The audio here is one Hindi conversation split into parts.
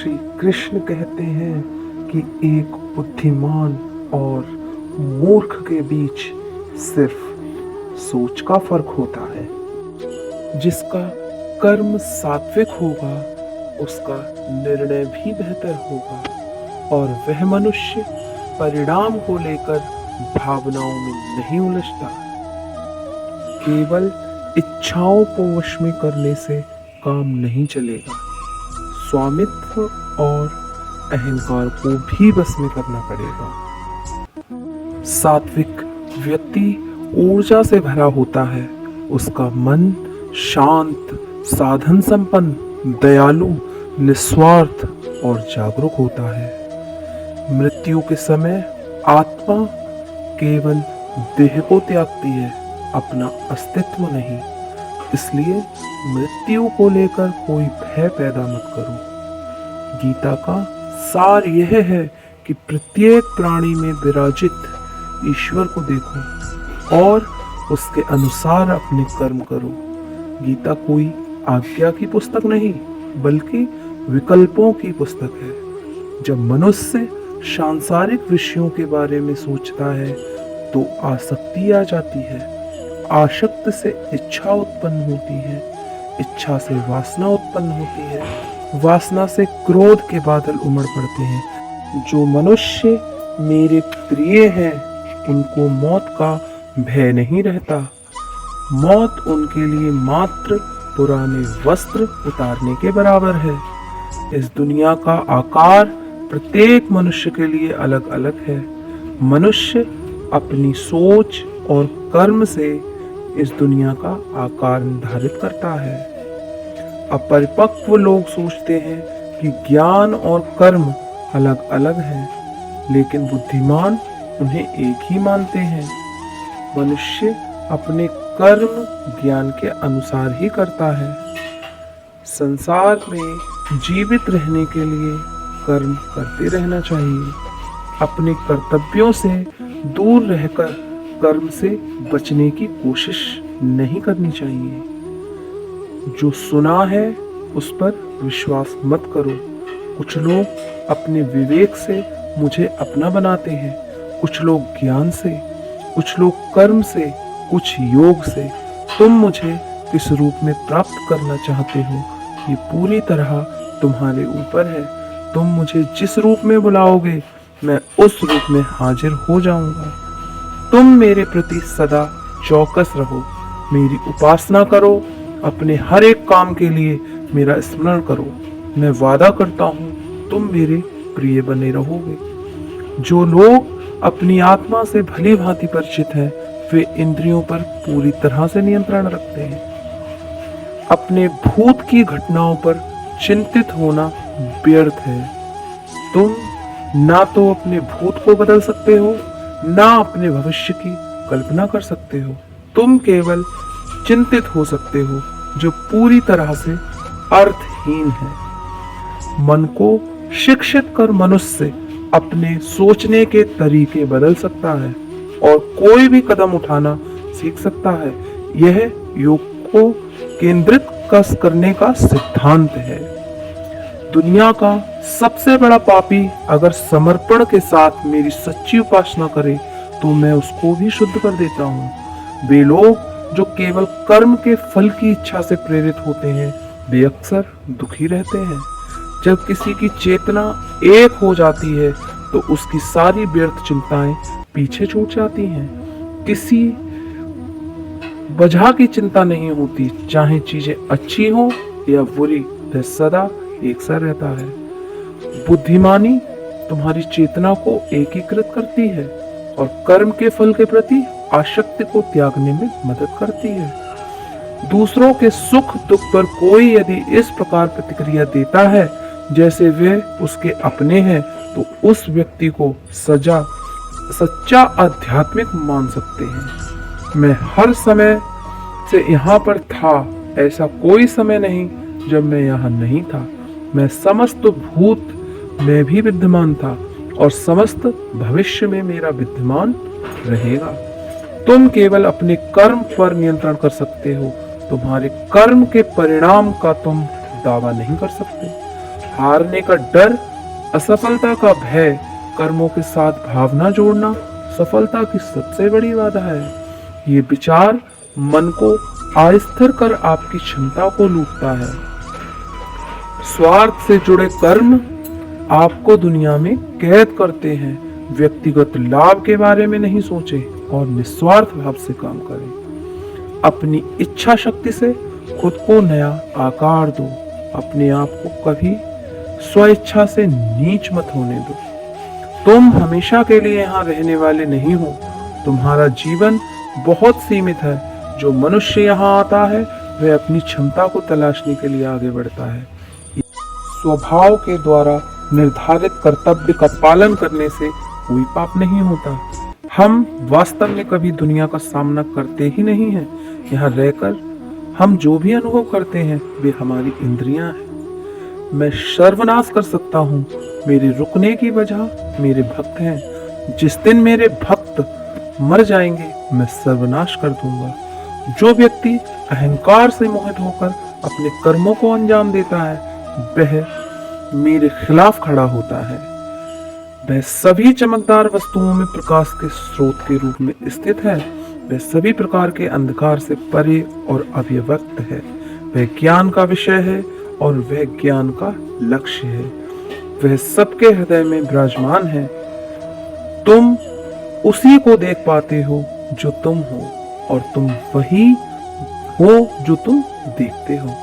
श्री कृष्ण कहते हैं कि एक बुद्धिमान और मूर्ख के बीच सिर्फ सोच का फर्क होता है। जिसका कर्म सात्विक होगा उसका निर्णय भी बेहतर होगा और वह मनुष्य परिणाम को लेकर भावनाओं में नहीं उलझता। केवल इच्छाओं को वश में करने से काम नहीं चलेगा, स्वामित्व और अहंकार को भी बस में करना पड़ेगा। सात्विक व्यक्ति ऊर्जा से भरा होता है, उसका मन शांत, साधन संपन्न, दयालु, निस्वार्थ और जागरूक होता है। मृत्यु के समय आत्मा केवल देह को त्यागती है, अपना अस्तित्व नहीं। इसलिए मृत्यु को लेकर कोई भय पैदा मत करो। गीता का सार यह है कि प्रत्येक प्राणी में विराजित ईश्वर को देखो और उसके अनुसार अपने कर्म करो। गीता कोई आज्ञा की पुस्तक नहीं बल्कि विकल्पों की पुस्तक है। जब मनुष्य सांसारिक विषयों के बारे में सोचता है तो आसक्ति आ जाती है, आसक्ति से इच्छा उत्पन्न होती है, इच्छा से वासना उत्पन्न होती है, वासना से क्रोध के बादल उमड़ पड़ते हैं। जो मनुष्य मेरे प्रिय हैं उनको मौत का भय नहीं रहता। मौत उनके लिए मात्र पुराने वस्त्र उतारने के बराबर है। इस दुनिया का आकार प्रत्येक मनुष्य के लिए अलग अलग है। मनुष्य अपनी सोच और कर्म से इस दुनिया का आकार निर्धारित करता है। अपरिपक्व लोग सोचते हैं कि ज्ञान और कर्म अलग अलग हैं, लेकिन बुद्धिमान उन्हें एक ही मानते हैं। मनुष्य अपने कर्म ज्ञान के अनुसार ही करता है। संसार में जीवित रहने के लिए कर्म करते रहना चाहिए। अपने कर्तव्यों से दूर रहकर कर्म से बचने की कोशिश नहीं करनी चाहिए। जो सुना है उस पर विश्वास मत करो। कुछ लोग अपने विवेक से मुझे अपना बनाते हैं, कुछ लोग ज्ञान से, कुछ लोग कर्म से, कुछ योग से। तुम मुझे किस रूप में प्राप्त करना चाहते हो ये पूरी तरह तुम्हारे ऊपर है। तुम मुझे जिस रूप में बुलाओगे मैं उस रूप में हाजिर हो जाऊंगा। तुम मेरे प्रति सदा चौकस रहो, मेरी उपासना करो, अपने हर एक काम के लिए मेरा स्मरण करो। मैं वादा करता हूँ तुम मेरे प्रिय बने रहोगे। जो लोग अपनी आत्मा से भली भांति परिचित हैं वे इंद्रियों पर पूरी तरह से नियंत्रण रखते हैं। अपने भूत की घटनाओं पर चिंतित होना व्यर्थ है। तुम ना तो अपने भूत को बदल सकते हो, ना अपने भविष्य की कल्पना कर सकते हो। तुम केवल चिंतित हो सकते हो जो पूरी तरह से अर्थहीन है। मन को शिक्षित कर मनुष्य अपने सोचने के तरीके बदल सकता है और कोई भी कदम उठाना सीख सकता है। यह योग को केंद्रित करने का सिद्धांत है। दुनिया का सबसे बड़ा पापी अगर समर्पण के साथ मेरी सच्ची उपासना करे तो मैं उसको भी शुद्ध कर देता हूँ। वे लोग जो केवल कर्म के फल की इच्छा से प्रेरित होते हैं वे अक्सर दुखी रहते हैं। जब किसी की चेतना एक हो जाती है तो उसकी सारी व्यर्थ चिंताएं पीछे छूट जाती हैं। किसी वजह की चिंता नहीं होती, चाहे चीजें अच्छी हो या बुरी, वह सदा एक सा रहता है। बुद्धिमानी तुम्हारी चेतना को एकीकृत करती है और कर्म के फल के प्रति आसक्ति को त्यागने में मदद करती है। दूसरों के सुख दुख पर कोई यदि इस प्रकार प्रतिक्रिया देता है जैसे वे उसके अपने हैं तो उस व्यक्ति को सच्चा आध्यात्मिक मान सकते हैं। मैं हर समय से यहाँ पर था, ऐसा कोई समय नहीं जब मैं यहाँ नहीं था। मैं समस्त भूत में भी विद्यमान था और समस्त भविष्य में मेरा विद्यमान रहेगा। तुम केवल अपने कर्म पर नियंत्रण कर सकते हो, तुम्हारे कर्म के परिणाम का तुम दावा नहीं कर सकते। हारने का डर, असफलता का भय, कर्मों के साथ भावना जोड़ना सफलता की सबसे बड़ी बाधा है। ये विचार मन को अस्थिर कर आपकी क्षमता को लूटता है। स्वार्थ से जुड़े कर्म आपको दुनिया में कैद करते हैं। व्यक्तिगत लाभ के बारे में नहीं सोचें और निस्वार्थ भाव से काम करें। अपनी इच्छा शक्ति से खुद को नया आकार दो। अपने आप को कभी स्वेच्छा से नीच मत होने दो। तुम हमेशा के लिए यहाँ रहने वाले नहीं हो। तुम्हारा जीवन बहुत सीमित है। जो मनुष्य यहाँ आता है वह अपनी क्षमता को तलाशने के लिए आगे बढ़ता है। स्वभाव के द्वारा निर्धारित कर्तव्य का पालन करने से कोई पाप नहीं होता। हम वास्तव में कभी दुनिया का सामना करते ही नहीं हैं। यहाँ रहकर हम जो भी अनुभव करते हैं वे हमारी इंद्रियां हैं। मैं सर्वनाश कर सकता हूँ, मेरे रुकने की वजह मेरे भक्त हैं। जिस दिन मेरे भक्त मर जाएंगे मैं सर्वनाश कर दूंगा। जो व्यक्ति अहंकार से मोहित होकर अपने कर्मों को अंजाम देता है वह मेरे खिलाफ खड़ा होता है। वह सभी चमकदार वस्तुओं में प्रकाश के स्रोत के रूप में स्थित है। वह सभी प्रकार के अंधकार से परे और अव्यक्त है। वह ज्ञान का विषय है और वह ज्ञान का लक्ष्य है। वह सबके हृदय में विराजमान है। तुम उसी को देख पाते हो जो तुम हो और तुम वही हो जो तुम देखते हो।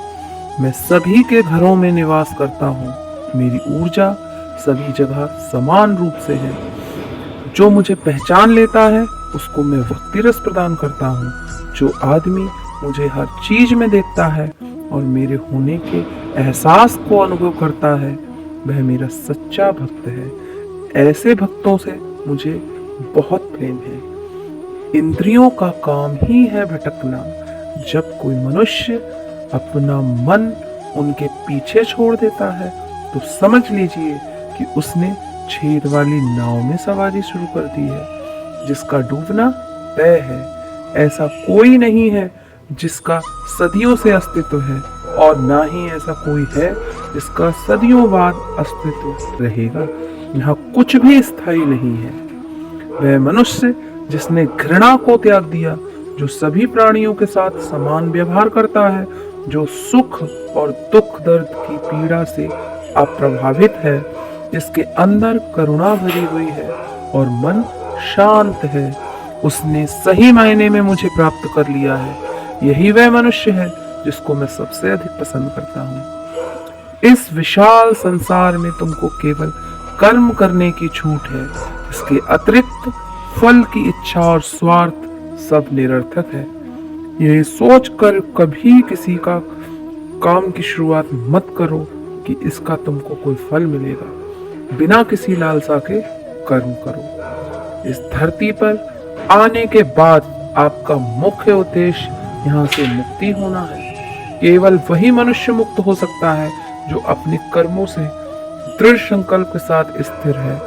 मैं सभी के घरों में निवास करता हूँ। मेरी ऊर्जा सभी जगह समान रूप से है। जो मुझे पहचान लेता है उसको मैं भक्ति रस प्रदान करता हूँ। जो आदमी मुझे हर चीज में देखता है और मेरे होने के एहसास को अनुभव करता है वह मेरा सच्चा भक्त है। ऐसे भक्तों से मुझे बहुत प्रेम है। इंद्रियों का काम ही है भटकना। जब कोई मनुष्य अपना मन उनके पीछे छोड़ देता है तो समझ लीजिए कि उसने छेद वाली नाव में सवारी शुरू कर दी है जिसका डूबना तय है। ऐसा कोई नहीं है जिसका सदियों से अस्तित्व है और ना ही ऐसा कोई है जिसका सदियों बाद अस्तित्व रहेगा। यहाँ कुछ भी स्थायी नहीं है। वह मनुष्य जिसने घृणा को त्याग दिया, जो सभी प्राणियों के साथ समान व्यवहार करता है, जो सुख और दुख दर्द की पीड़ा से अप्रभावित है, जिसके अंदर करुणा भरी हुई है और मन शांत है, उसने सही मायने में मुझे प्राप्त कर लिया है। यही वह मनुष्य है जिसको मैं सबसे अधिक पसंद करता हूँ। इस विशाल संसार में तुमको केवल कर्म करने की छूट है। इसके अतिरिक्त फल की इच्छा और स्वार्थ सब निरर्थक है। यह सोचकर कभी किसी का काम की शुरुआत मत करो कि इसका तुमको कोई फल मिलेगा। बिना किसी लालसा के कर्म करो। इस धरती पर आने के बाद आपका मुख्य उद्देश्य यहाँ से मुक्ति होना है। केवल वही मनुष्य मुक्त हो सकता है जो अपने कर्मों से दृढ़ संकल्प के साथ स्थिर है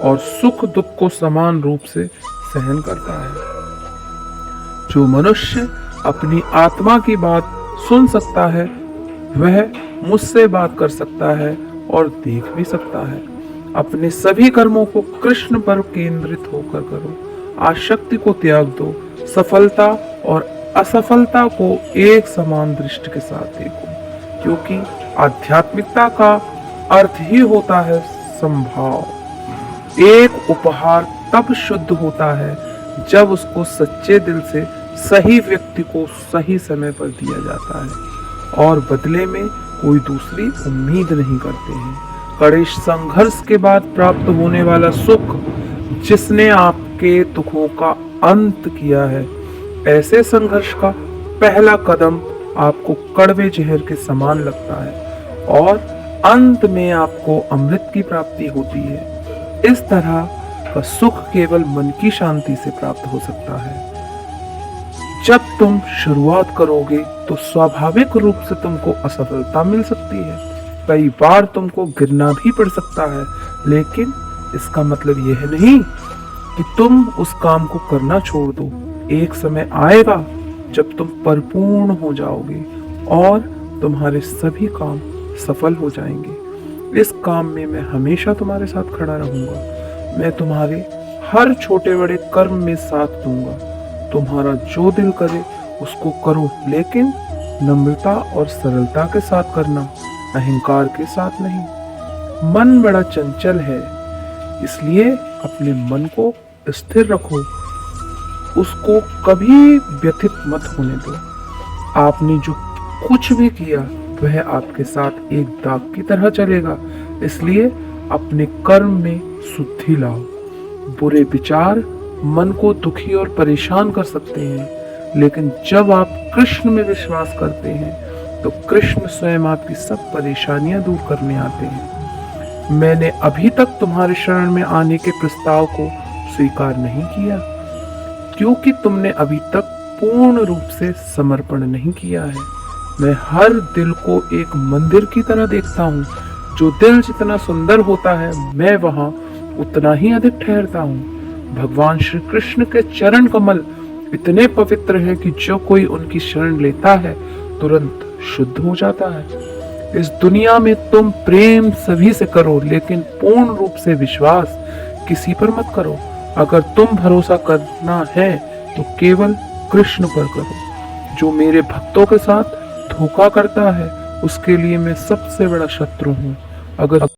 और सुख दुख को समान रूप से सहन करता है। जो मनुष्य अपनी आत्मा की बात सुन सकता है वह मुझसे बात कर सकता है और देख भी सकता है। अपने सभी कर्मों को कृष्ण पर केंद्रित होकर करो। आसक्ति को त्याग दो। सफलता और असफलता को एक समान दृष्टि के साथ देखो, क्योंकि आध्यात्मिकता का अर्थ ही होता है संभाव। एक उपहार तब शुद्ध होता है जब उसको सच्चे दिल से सही व्यक्ति को सही समय पर दिया जाता है और बदले में कोई दूसरी उम्मीद नहीं करते हैं। कड़े संघर्ष के बाद प्राप्त होने वाला सुख जिसने आपके दुखों का अंत किया है, ऐसे संघर्ष का पहला कदम आपको कड़वे जहर के समान लगता है और अंत में आपको अमृत की प्राप्ति होती है। इस तरह का सुख केवल मन की शांति से प्राप्त हो सकता है। जब तुम शुरुआत करोगे तो स्वाभाविक रूप से तुमको असफलता मिल सकती है। कई बार तुमको गिरना भी पड़ सकता है, लेकिन इसका मतलब यह नहीं कि तुम उस काम को करना छोड़ दो। एक समय आएगा जब तुम परिपूर्ण हो जाओगे और तुम्हारे सभी काम सफल हो जाएंगे। इस काम में मैं हमेशा तुम्हारे साथ खड़ा रहूंगा। मैं तुम्हारे हर छोटे बड़े कर्म में साथ दूंगा। तुम्हारा जो दिल करे उसको करो, लेकिन नम्रता और सरलता के साथ करना, अहंकार के साथ नहीं। मन बड़ा चंचल है, इसलिए अपने मन को स्थिर रखो, उसको कभी व्यथित मत होने दो। आपने जो कुछ भी किया वह आपके साथ एक दाग की तरह चलेगा, इसलिए अपने कर्म में शुद्धि लाओ। बुरे विचार मन को दुखी और परेशान कर सकते हैं, लेकिन जब आप कृष्ण में विश्वास करते हैं तो कृष्ण स्वयं आपकी सब परेशानियां दूर करने आते हैं। मैंने अभी तक तुम्हारे शरण में आने के प्रस्ताव को स्वीकार नहीं किया, क्योंकि तुमने अभी तक पूर्ण रूप से समर्पण नहीं किया है। मैं हर दिल को एक मंदिर की तरह देखता हूँ। जो दिल जितना सुंदर होता है, मैं वहाँ उतना ही अधिक ठहरता हूँ। भगवान श्री कृष्ण के चरण कमल इतने पवित्र हैं कि जो कोई उनकी शरण लेता है तुरंत शुद्ध हो जाता है। इस दुनिया में तुम प्रेम सभी से करो, लेकिन पूर्ण रूप से विश्वास किसी पर मत करो। अगर तुम भरोसा करना है तो केवल कृष्ण पर करो। जो मेरे भक्तों के साथ धोखा करता है उसके लिए मैं सबसे बड़ा शत्रु हूँ। अगर